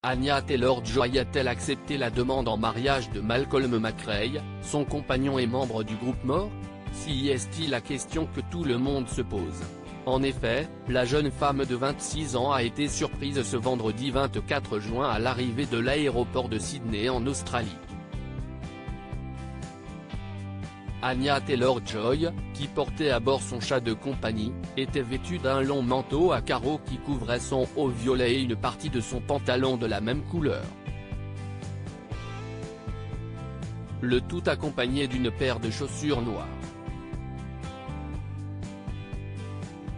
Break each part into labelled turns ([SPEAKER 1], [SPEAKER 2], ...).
[SPEAKER 1] Anya Taylor-Joy a-t-elle accepté la demande en mariage de Malcolm McRae, son compagnon et membre du groupe More? Si est-il la question que tout le monde se pose. En effet, la jeune femme de 26 ans a été surprise ce vendredi 24 juin à l'arrivée de l'aéroport de Sydney en Australie. Anya Taylor-Joy, qui portait à bord son chat de compagnie, était vêtue d'un long manteau à carreaux qui couvrait son haut violet et une partie de son pantalon de la même couleur. Le tout accompagné d'une paire de chaussures noires.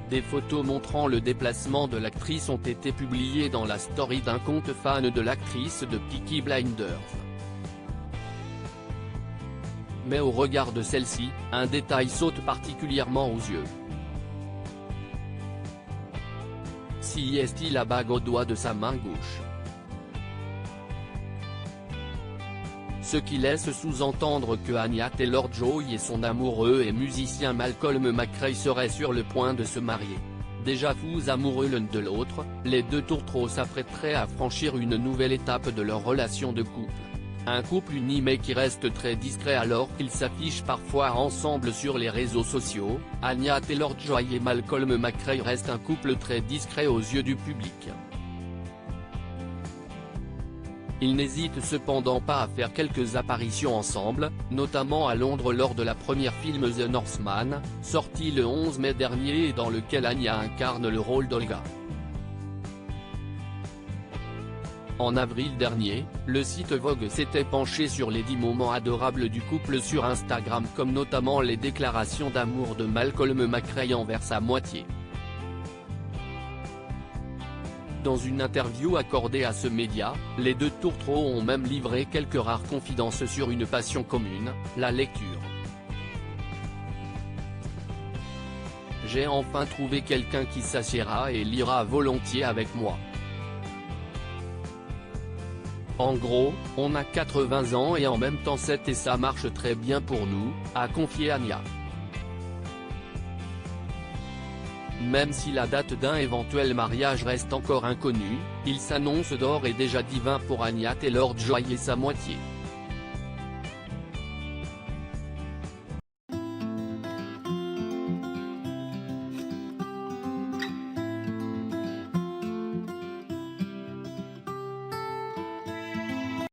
[SPEAKER 1] Des photos montrant le déplacement de l'actrice ont été publiées dans la story d'un compte fan de l'actrice de Peaky Blinders. Mais au regard de celle-ci, un détail saute particulièrement aux yeux. Si est-il la bague au doigt de sa main gauche? Ce qui laisse sous-entendre que Anya Taylor-Joy et son amoureux et musicien Malcolm McRae seraient sur le point de se marier. Déjà fous amoureux l'un de l'autre, les deux tourtereaux s'apprêteraient à franchir une nouvelle étape de leur relation de couple. Un couple uni mais qui reste très discret alors qu'ils s'affichent parfois ensemble sur les réseaux sociaux. Anya Taylor-Joy et Malcolm McRae restent un couple très discret aux yeux du public. Ils n'hésitent cependant pas à faire quelques apparitions ensemble, notamment à Londres lors de la première film The Northman, sorti le 11 mai dernier et dans lequel Anya incarne le rôle d'Olga. En avril dernier, le site Vogue s'était penché sur les 10 moments adorables du couple sur Instagram comme notamment les déclarations d'amour de Malcolm McRae envers sa moitié. Dans une interview accordée à ce média, les deux tourtereaux ont même livré quelques rares confidences sur une passion commune, la lecture. J'ai enfin trouvé quelqu'un qui s'assiera et lira volontiers avec moi. En gros, on a 80 ans et en même temps 7 et ça marche très bien pour nous, a confié Anya. Même si la date d'un éventuel mariage reste encore inconnue, il s'annonce d'ores et déjà divin pour Anya Taylor-Joy et sa moitié.